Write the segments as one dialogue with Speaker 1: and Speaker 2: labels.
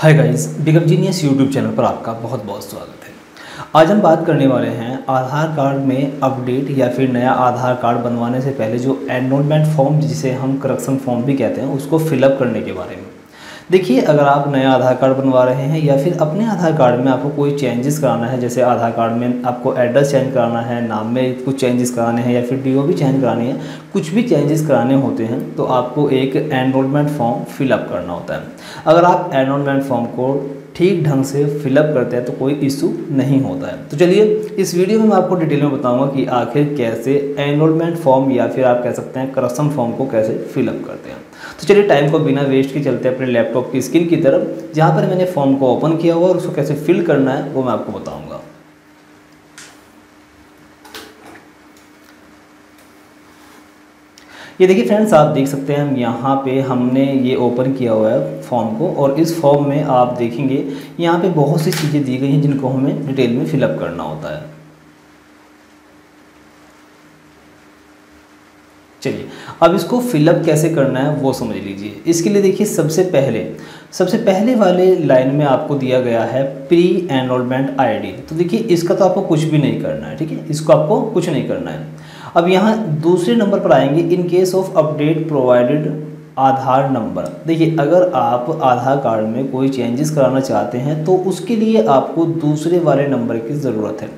Speaker 1: Hi guys, become genius YouTube channel पर आपका बहुत बहुत स्वागत है। आज हम बात करने वाले हैं आधार कार्ड में अपडेट या फिर नया आधार कार्ड बनवाने से पहले जो एनरोलमेंट फॉर्म, जिसे हम करेक्शन फॉर्म भी कहते हैं, उसको फिलअप करने के बारे में। देखिए, अगर आप नया आधार कार्ड बनवा रहे हैं या फिर अपने आधार कार्ड में आपको कोई चेंजेस कराना है, जैसे आधार कार्ड में आपको एड्रेस चेंज कराना है, नाम में कुछ चेंजेस कराने हैं या फिर डीओ भी चेंज करानी है, कुछ भी चेंजेस कराने होते हैं तो आपको एक एनरोलमेंट फॉर्म फिलअप करना होता है। अगर आप एनरोलमेंट फॉर्म को ठीक ढंग से फिलअप करते हैं तो कोई इशू नहीं होता है। तो चलिए, इस वीडियो में मैं आपको डिटेल में बताऊंगा कि आखिर कैसे एनरोलमेंट फॉर्म या फिर आप कह सकते हैं करेक्शन फॉर्म को कैसे फिलअप करते हैं। तो चलिए, टाइम को बिना वेस्ट के चलते हैं अपने लैपटॉप की स्क्रीन की तरफ, जहाँ पर मैंने फॉर्म को ओपन किया हुआ और उसको कैसे फिल करना है वो मैं आपको बताऊँगा। ये देखिए फ्रेंड्स, आप देख सकते हैं हम यहाँ पे हमने ये ओपन किया हुआ है फॉर्म को, और इस फॉर्म में आप देखेंगे यहाँ पे बहुत सी चीज़ें दी गई हैं जिनको हमें डिटेल में फिलअप करना होता है। चलिए, अब इसको फिलअप कैसे करना है वो समझ लीजिए। इसके लिए देखिए, सबसे पहले वाले लाइन में आपको दिया गया है प्री एनरोलमेंट आईडी। तो देखिए, इसका तो आपको कुछ भी नहीं करना है, ठीक है, इसको आपको कुछ नहीं करना है। अब यहाँ दूसरे नंबर पर आएंगे, इन case of update provided Aadhaar number. देखिए, अगर आप आधार कार्ड में कोई चेंजेस कराना चाहते हैं तो उसके लिए आपको दूसरे वाले नंबर की ज़रूरत है,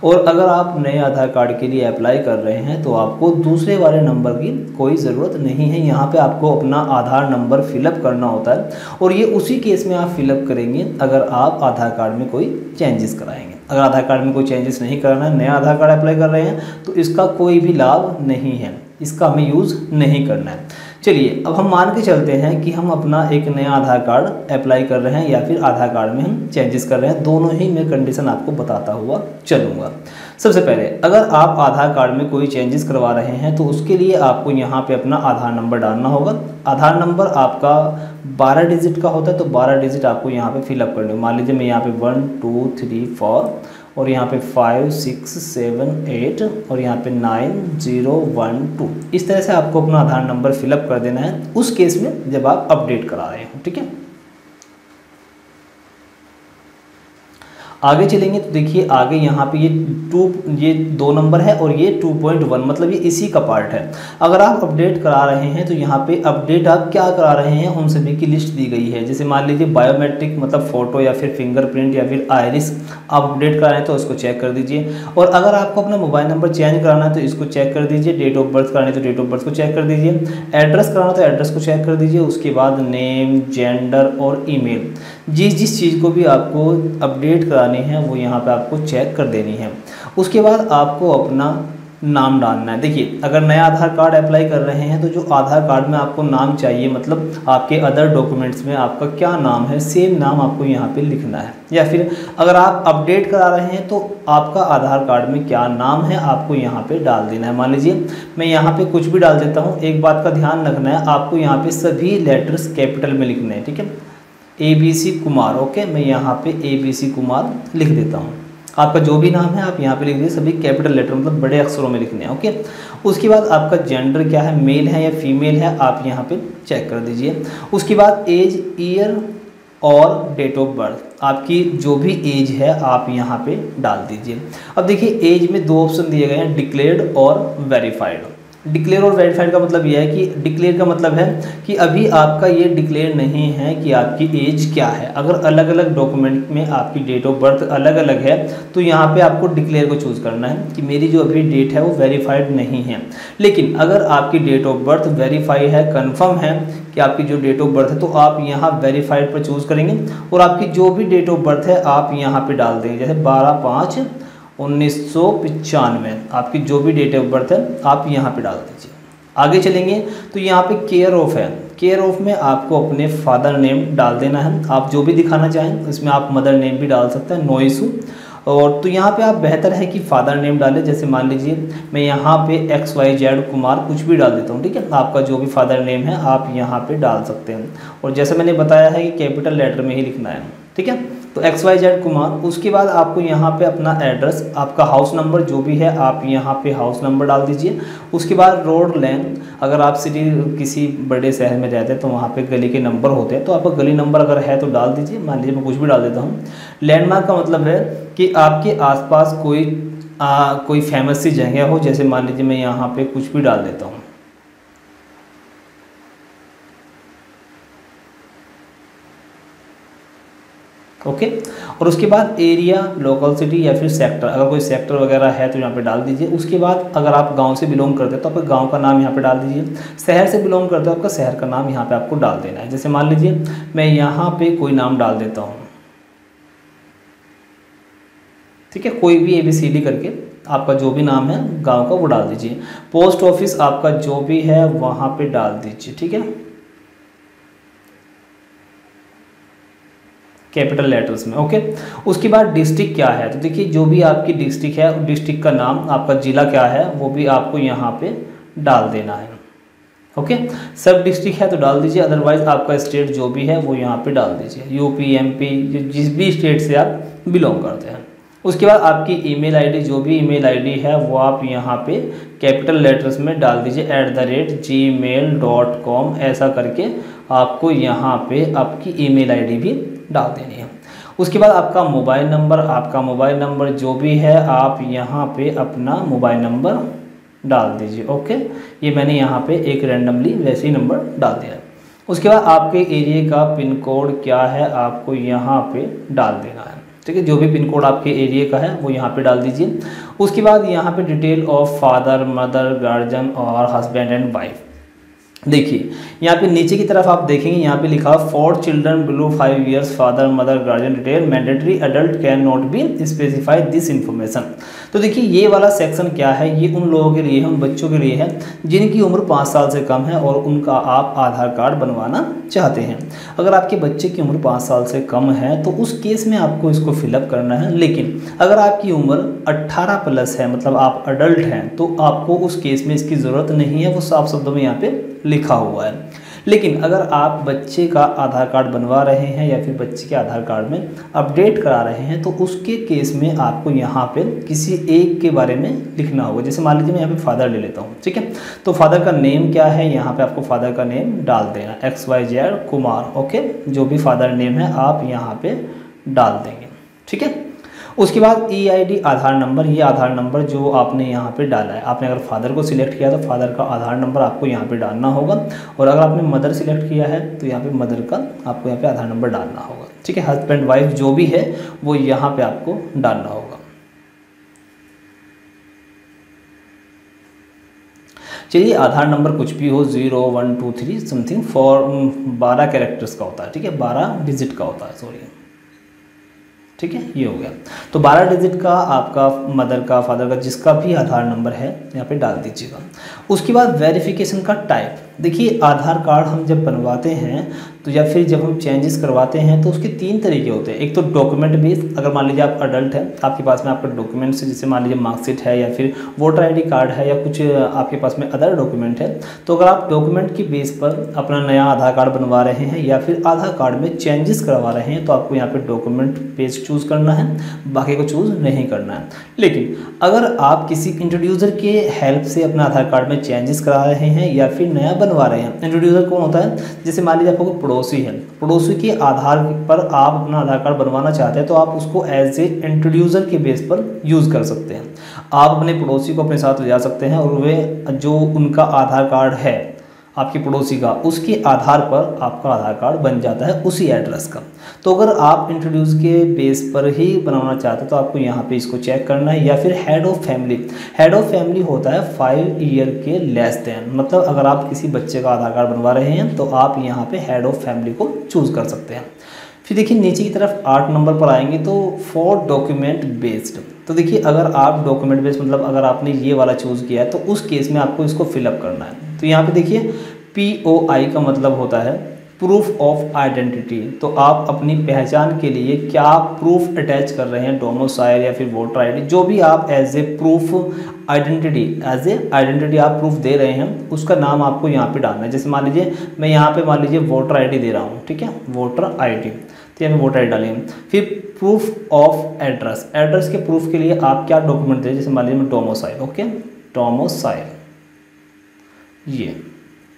Speaker 1: और अगर आप नए आधार कार्ड के लिए अप्लाई कर रहे हैं तो आपको दूसरे वाले नंबर की कोई ज़रूरत नहीं है। यहाँ पे आपको अपना आधार नंबर फिलअप करना होता है, और ये उसी केस में आप फिलअप करेंगे अगर आप आधार कार्ड में कोई चेंजेस कराएंगे। अगर आधार कार्ड में कोई चेंजेस नहीं कराना है, नया आधार कार्ड अप्लाई कर रहे हैं, तो इसका कोई भी लाभ नहीं है, इसका हमें यूज़ नहीं करना है। चलिए, अब हम मान के चलते हैं कि हम अपना एक नया आधार कार्ड अप्लाई कर रहे हैं या फिर आधार कार्ड में हम चेंजेस कर रहे हैं। दोनों ही मैं कंडीशन आपको बताता हुआ चलूँगा। सबसे पहले, अगर आप आधार कार्ड में कोई चेंजेस करवा रहे हैं तो उसके लिए आपको यहाँ पे अपना आधार नंबर डालना होगा। आधार नंबर आपका 12 डिजिट का होता है, तो 12 डिजिट आपको यहाँ पे फिलअप करने। मान लीजिए मैं यहाँ पे 1 2 3 4 और यहाँ पे 5 6 7 8 और यहाँ पे 9 0 1 2, इस तरह से आपको अपना आधार नंबर फिलअप कर देना है उस केस में जब आप अपडेट करा रहे हो, ठीक है। आगे चलेंगे तो देखिए, आगे यहाँ पे ये 2 नंबर है और ये 2.1, मतलब ये इसी का पार्ट है। अगर आप अपडेट करा रहे हैं तो यहाँ पे अपडेट आप क्या करा रहे हैं उन सभी की लिस्ट दी गई है। जैसे मान लीजिए बायोमेट्रिक, मतलब फ़ोटो या फिर फिंगरप्रिंट या फिर आइरिस आप अपडेट करा रहे हैं तो उसको चेक कर दीजिए। और अगर आपको अपना मोबाइल नंबर चेंज कराना है तो इसको चेक कर दीजिए। डेट ऑफ बर्थ कराना है तो डेट ऑफ बर्थ को चेक कर दीजिए। एड्रेस कराना तो एड्रेस को चेक कर दीजिए। उसके बाद नेम, जेंडर और ईमेल, जिस चीज़ को भी आपको अपडेट करानी है वो यहाँ पे आपको चेक कर देनी है। उसके बाद आपको अपना नाम डालना है। देखिए, अगर नया आधार कार्ड अप्लाई कर रहे हैं तो जो आधार कार्ड में आपको नाम चाहिए, मतलब आपके अदर डॉक्यूमेंट्स में आपका क्या नाम है, सेम नाम आपको यहाँ पे लिखना है। या फिर अगर आप अपडेट करा रहे हैं तो आपका आधार कार्ड में क्या नाम है आपको यहाँ पे डाल देना है। मान लीजिए मैं यहाँ पे कुछ भी डाल देता हूँ। एक बात का ध्यान रखना है, आपको यहाँ पे सभी लेटर्स कैपिटल में लिखने हैं, ठीक है। ABC कुमार, ओके, मैं यहाँ पे ABC कुमार लिख देता हूँ। आपका जो भी नाम है आप यहाँ पे लिख दीजिए, सभी कैपिटल लेटर, मतलब बड़े अक्षरों में लिखने हैं, ओके। उसके बाद आपका जेंडर क्या है, मेल है या फीमेल है, आप यहाँ पे चेक कर दीजिए। उसके बाद एज, ईयर और डेट ऑफ बर्थ, आपकी जो भी एज है आप यहाँ पे डाल दीजिए। अब देखिए, एज में 2 ऑप्शन दिए गए हैं, डिक्लेयर्ड और वेरीफाइड। डिक्लेयर और वेरीफाइड का मतलब यह है कि डिक्लेयर का मतलब है कि अभी आपका ये डिक्लेयर नहीं है कि आपकी एज क्या है। अगर अलग अलग डॉक्यूमेंट में आपकी डेट ऑफ बर्थ अलग अलग है तो यहाँ पे आपको डिक्लेयर को चूज़ करना है कि मेरी जो अभी डेट है वो वेरीफाइड नहीं है। लेकिन अगर आपकी डेट ऑफ बर्थ वेरीफाई है, कन्फर्म है कि आपकी जो डेट ऑफ बर्थ है, तो आप यहाँ वेरीफाइड पर चूज़ करेंगे और आपकी जो भी डेट ऑफ बर्थ है आप यहाँ पर डाल देंगे। जैसे 12/5/1995 आपकी जो भी डेट ऑफ बर्थ है आप यहाँ पे डाल दीजिए। आगे चलेंगे तो यहाँ पे केयर ऑफ है। केयर ऑफ में आपको अपने फादर नेम डाल देना है, आप जो भी दिखाना चाहें। इसमें आप मदर नेम भी डाल सकते हैं, नो इशू। और तो यहाँ पे आप बेहतर है कि फादर नेम डालें। जैसे मान लीजिए मैं यहाँ पे XYZ कुमार कुछ भी डाल देता हूँ, ठीक है। आपका जो भी फादर नेम है आप यहाँ पे डाल सकते हैं। और जैसे मैंने बताया है कि कैपिटल लेटर में ही लिखना है। ठीक है। तो XYZ कुमार, उसके बाद आपको यहाँ पे अपना एड्रेस, आपका हाउस नंबर जो भी है आप यहाँ पे हाउस नंबर डाल दीजिए। उसके बाद रोड लेन, अगर आप सिटी किसी बड़े शहर में रहते हैं तो वहाँ पे गली के नंबर होते हैं, तो आपका गली नंबर अगर है तो डाल दीजिए, मान लीजिए मैं कुछ भी डाल देता हूँ। लैंडमार्क का मतलब है कि आपके आसपास कोई फेमस सी जगह हो, जैसे मान लीजिए मैं यहाँ पे कुछ भी डाल देता हूँ। ओके। और उसके बाद एरिया, लोकल सिटी या फिर सेक्टर, अगर कोई सेक्टर वगैरह है तो यहाँ पे डाल दीजिए। उसके बाद अगर आप गांव से बिलोंग करते हैं तो आपका गांव का नाम यहाँ पे डाल दीजिए। शहर से बिलोंग करते हो आपका शहर का नाम यहाँ पे आपको डाल देना है। जैसे मान लीजिए मैं यहाँ पे कोई नाम डाल देता हूँ, ठीक है, कोई भी ABCD करके आपका जो भी नाम है गाँव का वो डाल दीजिए। पोस्ट ऑफिस आपका जो भी है वहाँ पर डाल दीजिए, ठीक है, कैपिटल लेटर्स में। ओके। उसके बाद डिस्ट्रिक्ट क्या है, तो देखिए जो भी आपकी डिस्ट्रिक्ट है, डिस्ट्रिक्ट का नाम, आपका जिला क्या है वो भी आपको यहाँ पे डाल देना है। ओके। सब डिस्ट्रिक्ट है तो डाल दीजिए, अदरवाइज आपका स्टेट जो भी है वो यहाँ पे डाल दीजिए, UP MP जिस भी स्टेट से आप बिलोंग करते हैं। उसके बाद आपकी ईमेल आईडी, जो भी ईमेल आईडी है वो आप यहाँ पे कैपिटल लेटर्स में डाल दीजिए, @gmail.com ऐसा करके आपको यहाँ पे आपकी ईमेल आईडी भी डाल देनी है। उसके बाद आपका मोबाइल नंबर जो भी है आप यहाँ पे अपना मोबाइल नंबर डाल दीजिए। ओके। ये मैंने यहाँ पे एक रैंडमली वैसे ही नंबर डाल दिया है। उसके बाद आपके एरिया का पिन कोड क्या है आपको यहाँ पे डाल देना है, ठीक है, जो भी पिन कोड आपके एरिया का है वो यहाँ पे डाल दीजिए। उसके बाद यहाँ पे detail of father, mother, guardian और हस्बैंड एंड वाइफ। देखिए यहाँ पे नीचे की तरफ आप देखेंगे यहाँ पे लिखा for children below 5 years father mother guardian detail mandatory adult can not be specify this information. तो देखिए ये वाला सेक्शन क्या है, ये उन लोगों के लिए है, उन बच्चों के लिए है जिनकी उम्र 5 साल से कम है और उनका आप आधार कार्ड बनवाना चाहते हैं। अगर आपके बच्चे की उम्र 5 साल से कम है तो उस केस में आपको इसको फिलअप करना है, लेकिन अगर आपकी उम्र 18+ है, मतलब आप अडल्ट हैं, तो आपको उस केस में इसकी ज़रूरत नहीं है, वो साफ शब्दों में यहाँ पे लिखा हुआ है। लेकिन अगर आप बच्चे का आधार कार्ड बनवा रहे हैं या फिर बच्चे के आधार कार्ड में अपडेट करा रहे हैं तो उसके केस में आपको यहाँ पे किसी एक के बारे में लिखना होगा। जैसे मान लीजिए मैं यहाँ पे फादर ले लेता हूँ, ठीक है, तो फादर का नेम क्या है, यहाँ पे आपको फादर का नेम डाल देना, XYZ कुमार। ओके, जो भी फादर नेम है आप यहाँ पे डाल देंगे, ठीक है। उसके बाद EID आधार नंबर, ये आधार नंबर जो आपने यहाँ पे डाला है, आपने अगर फादर को सिलेक्ट किया तो फादर का आधार नंबर आपको यहाँ पे डालना होगा, और अगर आपने मदर सिलेक्ट किया है तो यहाँ पे मदर का आपको यहाँ पे आधार नंबर डालना होगा, ठीक है। हस्बैंड वाइफ जो भी है वो यहाँ पे आपको डालना होगा। चलिए आधार नंबर कुछ भी हो, 0 1 2 3 समथिंग, फॉर 12 कैरेक्टर्स का होता है, ठीक है, 12 डिजिट का होता है, सॉरी, ठीक है, ये हो गया। तो 12 डिजिट का आपका मदर का, फादर का, जिसका भी आधार नंबर है यहाँ पे डाल दीजिएगा। उसके बाद वेरिफिकेशन का टाइप, देखिए आधार कार्ड हम जब बनवाते हैं तो या फिर जब हम चेंजेस करवाते हैं तो उसके 3 तरीके होते हैं। एक तो डॉक्यूमेंट बेस्ड, अगर मान लीजिए आप अडल्ट हैं, आपके पास में आपका डॉक्यूमेंट्स है, जैसे मान लीजिए मार्कशीट है या फिर वोटर ID कार्ड है या कुछ आपके पास में अदर डॉक्यूमेंट है, तो अगर आप डॉक्यूमेंट की बेस पर अपना नया आधार कार्ड बनवा रहे हैं या फिर आधार कार्ड में चेंजेस करवा रहे हैं तो आपको यहाँ पर डॉक्यूमेंट बेस्ड चूज़ करना है, बाकी को चूज़ नहीं करना है। लेकिन अगर आप किसी इंट्रोड्यूसर के हेल्प से अपना आधार कार्ड में चेंजेस करा रहे हैं या फिर नया बनवा रहे हैं, इंट्रोड्यूसर कौन होता है, जैसे मान लीजिए आपको पड़ोसी है, पड़ोसी के आधार पर आप अपना आधार कार्ड बनवाना चाहते हैं तो आप उसको एज ए इंट्रोड्यूसर के बेस पर यूज़ कर सकते हैं। आप अपने पड़ोसी को अपने साथ ले जा सकते हैं और वे जो उनका आधार कार्ड है आपके पड़ोसी का, उसके आधार पर आपका आधार कार्ड बन जाता है उसी एड्रेस का। तो अगर आप इंट्रोड्यूस के बेस पर ही बनाना चाहते हैं तो आपको यहाँ पे इसको चेक करना है। या फिर head of family, head of family होता है 5 ईयर के लेस देन, मतलब अगर आप किसी बच्चे का आधार कार्ड बनवा रहे हैं तो आप यहाँ पे हेड ऑफ फैमिली को चूज़ कर सकते हैं। फिर देखिए नीचे की तरफ 8 नंबर पर आएंगे तो फॉर डॉक्यूमेंट बेस्ड, तो देखिए अगर आप डॉक्यूमेंट बेस्ड मतलब अगर आपने ये वाला चूज़ किया है तो उस केस में आपको इसको फिलअप करना है। तो यहाँ पे देखिए POI का मतलब होता है प्रूफ ऑफ आइडेंटिटी, तो आप अपनी पहचान के लिए क्या प्रूफ अटैच कर रहे हैं, डोमिसाइल या फिर वोटर ID, जो भी आप एज ए प्रूफ आइडेंटिटी आप प्रूफ दे रहे हैं उसका नाम आपको यहाँ पे डालना है। जैसे मान लीजिए मैं यहाँ पे मान लीजिए वोटर ID दे रहा हूँ, ठीक है, वोटर ID, तो यहाँ पे वोटर आई डी डालेंगे। फिर प्रूफ ऑफ एड्रेस, एड्रेस के प्रूफ के लिए आप क्या डॉक्यूमेंट दें, जैसे मान लीजिए डोमिसाइल, ओके डोमिसाइल ये,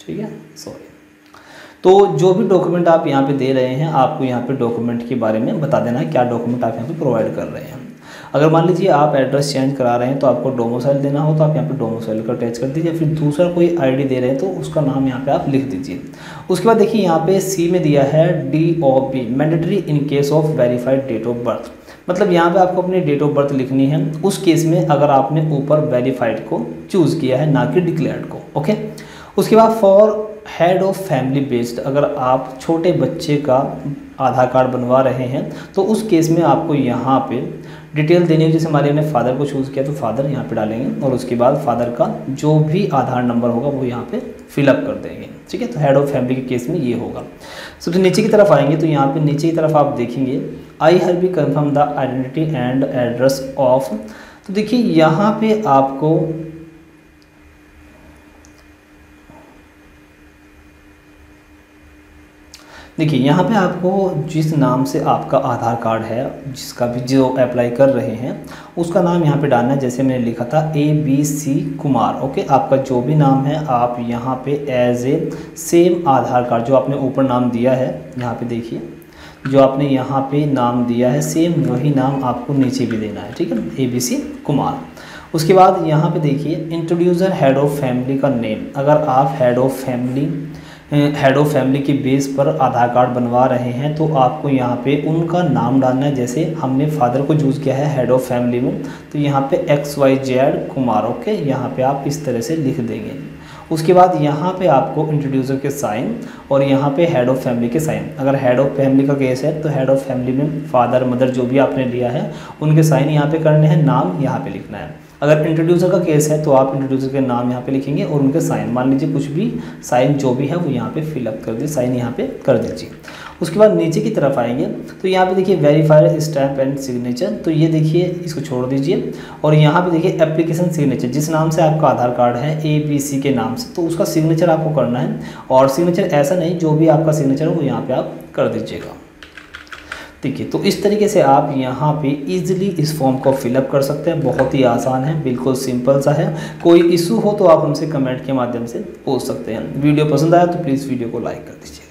Speaker 1: ठीक है सॉरी। तो जो भी डॉक्यूमेंट आप यहाँ पे दे रहे हैं आपको यहाँ पे डॉक्यूमेंट के बारे में बता देना है, क्या डॉक्यूमेंट आप यहाँ पे प्रोवाइड कर रहे हैं। अगर मान लीजिए आप एड्रेस चेंज करा रहे हैं तो आपको डोमिसाइल देना हो तो आप यहाँ पे डोमिसाइल का अटैच कर दीजिए। फिर दूसरा कोई आईडी दे रहे हैं तो उसका नाम यहाँ पे आप लिख दीजिए। उसके बाद देखिए यहाँ पे सी में दिया है DOB mandatory in case of verified date of birth, मतलब यहाँ पे आपको अपनी डेट ऑफ बर्थ लिखनी है उस केस में अगर आपने ऊपर वेरीफाइड को चूज़ किया है ना कि डिक्लेयर्ड को, ओके। उसके बाद for head of family based, अगर आप छोटे बच्चे का आधार कार्ड बनवा रहे हैं तो उस केस में आपको यहाँ पे डिटेल देनी है। जैसे हमारे ने फादर को चूज़ किया तो फादर यहाँ पे डालेंगे और उसके बाद फादर का जो भी आधार नंबर होगा वो यहाँ पे फिलअप कर देंगे, ठीक है। तो हेड ऑफ फैमिली के केस में ये होगा। सबसे नीचे की तरफ आएंगे तो यहाँ पे नीचे की तरफ आप देखेंगे I have be confirm the identity and address of, तो देखिए यहाँ पे आपको देखिए यहाँ पे आपको जिस नाम से आपका आधार कार्ड है, जिसका भी जो अप्लाई कर रहे हैं उसका नाम यहाँ पे डालना है। जैसे मैंने लिखा था ABC कुमार, ओके। आपका जो भी नाम है आप यहाँ पे as a same Aadhaar card जो आपने ऊपर नाम दिया है, यहाँ पे देखिए जो आपने यहाँ पे नाम दिया है सेम वही नाम आपको नीचे भी देना है, ठीक है, ABC कुमार। उसके बाद यहाँ पे देखिए इंट्रोड्यूसर हेड ऑफ फैमिली का नेम, अगर आप हेड ऑफ फैमिली के बेस पर आधार कार्ड बनवा रहे हैं तो आपको यहाँ पे उनका नाम डालना है। जैसे हमने फादर को चूज़ किया है हेड ऑफ फैमिली में तो यहाँ पे XYZ कुमार, ओके, यहाँ पे आप इस तरह से लिख देंगे। उसके बाद यहाँ पे आपको इंट्रोड्यूसर के साइन और यहाँ पे हेड ऑफ फैमिली के साइन। अगर हेड ऑफ फैमिली का केस है तो हेड ऑफ फैमिली में फादर मदर जो भी आपने लिया है उनके साइन यहाँ पे करने हैं, नाम यहाँ पे लिखना है। अगर इंट्रोड्यूसर का केस है तो आप इंट्रोड्यूसर के नाम यहाँ पे लिखेंगे और उनके साइन, मान लीजिए कुछ भी साइन जो भी है वो यहाँ पे फिलअप कर दीजिए, साइन यहाँ पे कर दीजिए। उसके बाद नीचे की तरफ आएंगे तो यहाँ पे देखिए वेरीफाइड स्टैम्प एंड सिग्नेचर, तो ये देखिए इसको छोड़ दीजिए और यहाँ पे देखिए एप्लीकेशन सिग्नेचर, जिस नाम से आपका आधार कार्ड है ABC के नाम से तो उसका सिग्नेचर आपको करना है। और सिग्नेचर ऐसा नहीं, जो भी आपका सिग्नेचर हो वो यहाँ पे आप कर दीजिएगा, ठीक है। तो इस तरीके से आप यहाँ पे इजीली इस फॉर्म को फिलअप कर सकते हैं, बहुत ही आसान है, बिल्कुल सिंपल सा है। कोई इशू हो तो आप हमसे कमेंट के माध्यम से पूछ सकते हैं। वीडियो पसंद आया तो प्लीज़ वीडियो को लाइक कर दीजिए।